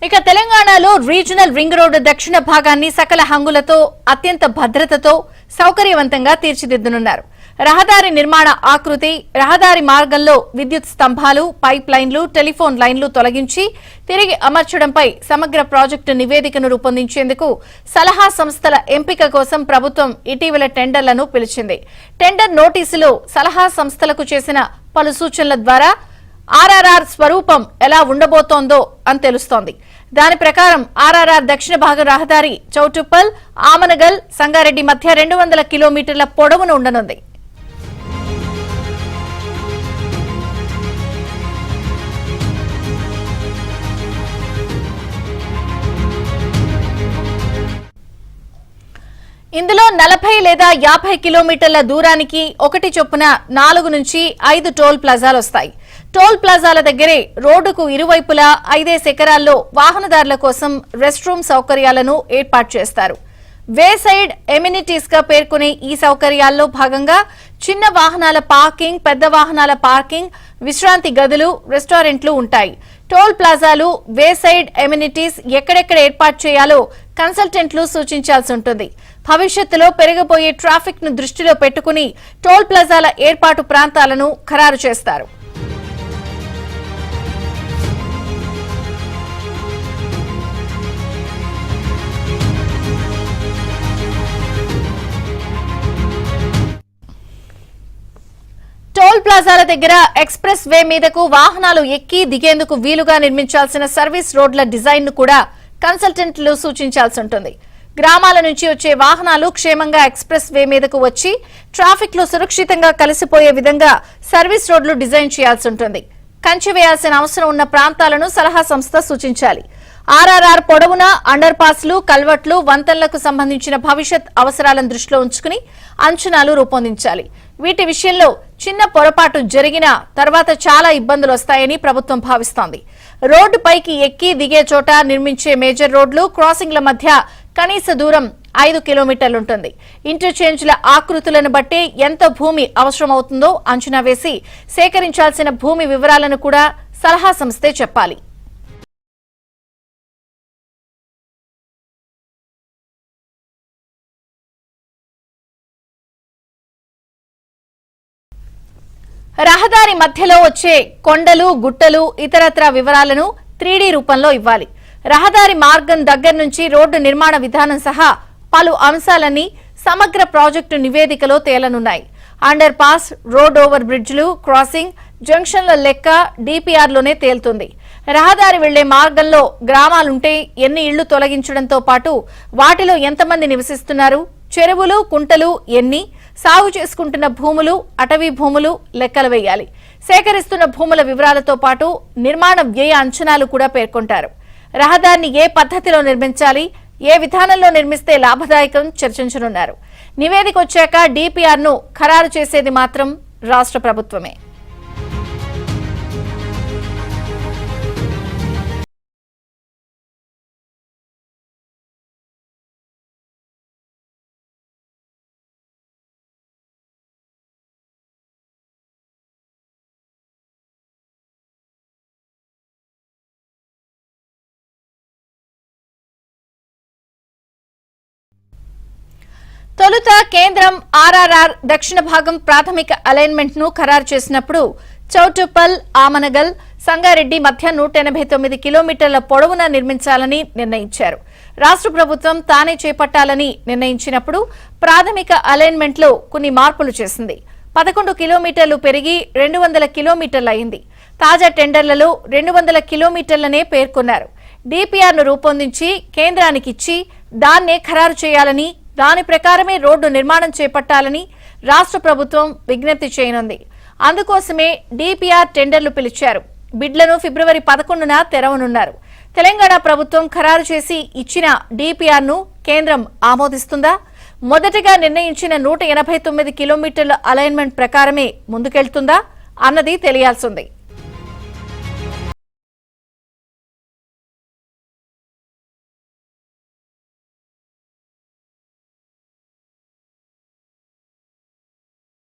ఇక తెలంగాణలో regional ring road దక్షిణ భాగాన్ని సకల హంగులతో అత్యంత భద్రతతో సౌకర్యవంతంగా తీర్చిదిద్దనున్నారు. రహదారి నిర్మాణ ఆకృతి, రహదారి మార్గంలో విద్యుత్ స్తంభాలు, పైప్ లైన్లు, టెలిఫోన్ లైన్లు తొలగించి తిరిగి అమర్చడంపై సమగ్ర ప్రాజెక్టు నివేదికను రూపొందించేందుకు సలహా సంస్థల ఎంపిక కోసం ప్రభుత్వం ఇటీవల టెండర్లను పిలిచింది. టెండర్ నోటీసులో సలహా సంస్థలకు చేసిన పలు సూచనల ద్వారా ఆర్ఆర్ఆర్ స్వరూపం ఎలా ఉండబోతోందో అని తెలుస్తోంది. దాని ప్రకారం ఆర్ఆర్ఆర్ దక్షిణ భాగ రహదారి చౌటుప్పల్, ఆమనగల్, సంగారెడ్డి మధ్య 200 కిలోమీటర్ల పొడవున ఉండనుంది. ఇందులో 40 లేదా 50 కిలోమీటర్ల దూరానికి ఒకటి చొప్పున 4 నుంచి 5 టోల్ ప్లాజాలు వస్తాయి. టోల్ ప్లాజాల దగ్గరే రోడ్డుకు ఇరువైపులా 5 ఎకరాల్లో వాహనదారుల కోసం రెస్ట్ రూమ్ సౌకర్యాలను ఏర్పాటు చేస్తారు. వే సైడ్ ఎమ్యూనిటీస్ గా పేర్కొనే ఈ సౌకర్యాల్లో భాగంగా చిన్న వాహనాల పార్కింగ్, పెద్ద వాహనాల పార్కింగ్, విశ్రాంతి గదులు, రెస్టారెంట్లు ఉంటాయి. టోల్ ప్లాజాలు, వే సైడ్ ఎమ్యూనిటీస్ ఎక్కడెక్కడ ఏర్పాటు చేయాలో కన్సల్టెంట్లు సూచించాల్సి ఉంటుంది. భవిష్యత్తులో పెరగబోయే ట్రాఫిక్ ను దృష్టిలో పెట్టుకుని టోల్ ప్లాజాల ఏర్పాటు ప్రాంతాలను ఖరారు చేస్తారు. టోల్ ప్లాజాల దగ్గర ఎక్స్ప్రెస్ వే మీదకు వాహనాలు ఎక్కి దిగేందుకు వీలుగా నిర్మించాల్సిన సర్వీస్ రోడ్ల డిజైన్ ను కూడా కన్సల్టెంట్లు సూచించాల్సి ఉంటుంది. గ్రామాల నుంచి వచ్చే వాహనాలు క్షేమంగా ఎక్స్ప్రెస్ వే మీదకు వచ్చి ట్రాఫిక్ లో సురక్షితంగా కలిసిపోయే విధంగా సర్వీస్ రోడ్లు డిజైన్ చేయాల్సి ఉంటుంది. కంచె వేయాల్సిన అవసరం ఉన్న ప్రాంతాలను సలహా సంస్థ సూచించాలి. ఆర్ఆర్ఆర్ పొడవున అండర్ పాస్లు, కల్వర్ట్లు, వంతెనలకు సంబంధించిన భవిష్యత్ అవసరాలను దృష్టిలో ఉంచుకుని అంచనాలు రూపొందించాలి. వీటి విషయంలో చిన్న పొరపాటు జరిగినా తర్వాత చాలా ఇబ్బందులు వస్తాయని ప్రభుత్వం భావిస్తోంది. రోడ్డు పైకి ఎక్కి దిగే చోట నిర్మించే మేజర్ రోడ్లు, క్రాసింగ్ల మధ్య కనీస దూరం 5 కిలోమీటర్లుంటుంది. ఇంటర్చేంజ్ల ఆకృతులను బట్టి ఎంత భూమి అవసరమవుతుందో అంచనా వేసి సేకరించాల్సిన భూమి వివరాలను కూడా సలహా సంస్థే చెప్పాలి. రహదారి మధ్యలో వచ్చే కొండలు, గుట్టలు, ఇతరత్రా వివరాలను 3D రూపంలో ఇవ్వాలి. రహదారి మార్గం దగ్గర నుంచి రోడ్డు నిర్మాణ విధానం సహా పలు అంశాలన్నీ సమగ్ర ప్రాజెక్టు నివేదికలో తేలనున్నాయి. అండర్ పాస్, రోడ్ ఓవర్ బ్రిడ్జ్లు, క్రాసింగ్, జంక్షన్ల లెక్క డిపిఆర్లోనే తేలుతుంది. రహదారి వెళ్లే మార్గంలో గ్రామాలుంటే ఎన్ని ఇళ్లు తొలగించడంతో పాటు వాటిలో ఎంతమంది నివసిస్తున్నారు, చెరువులు, కుంటలు ఎన్ని, సాగు చేసుకుంటున్న భూములు, అటవీ భూములు లెక్కలు వేయాలి. సేకరిస్తున్న భూముల వివరాలతో పాటు నిర్మాణ వ్యయ అంచనాలు కూడా పేర్కొంటారు. రహదారిని ఏ పద్ధతిలో నిర్మించాలి, ఏ విధానంలో నిర్మిస్తే లాభదాయకం చర్చించనున్నారు. నివేదిక వచ్చాక డిపిఆర్ ను ఖరారు చేసేది మాత్రం రాష్ట్ర ప్రభుత్వమే. తొలుత కేంద్రం ఆర్ఆర్ఆర్ దక్షిణ భాగం ప్రాథమిక అలైన్మెంట్ ను ఖరారు చేసినప్పుడు చౌటుప్పల్, ఆమనగల్, సంగారెడ్డి మధ్య 189 కిలోమీటర్ల పొడవున నిర్మించాలని నిర్ణయించారు. రాష్ట్ర ప్రభుత్వం తానే చేపట్టాలని నిర్ణయించినప్పుడు ప్రాథమిక అలైన్మెంట్ లో కొన్ని మార్పులు చేసింది. 11 కిలోమీటర్లు పెరిగి 200 కిలోమీటర్లు అయింది. తాజా టెండర్లలో 200 కిలోమీటర్లనే పేర్కొన్నారు. డిపిఆర్ ను రూపొందించి కేంద్రానికి ఇచ్చి దాన్నే ఖరారు చేయాలని, దాని ప్రకారమే రోడ్డు నిర్మాణం చేపట్టాలని రాష్ట్ర ప్రభుత్వం విజ్ఞప్తి చేయనుంది. అందుకోసమే డిపిఆర్ టెండర్లు పిలిచారు. బిడ్లను ఫిబ్రవరి 11న తెరవనున్నారు. తెలంగాణ ప్రభుత్వం ఖరారు చేసి ఇచ్చిన డిపిఆర్ ను కేంద్రం ఆమోదిస్తుందా? మొదటగా నిర్ణయించిన 189 కిలోమీటర్ల అలైన్మెంట్ ప్రకారమే ముందుకెళ్తుందా అన్నది తెలియాల్సింది.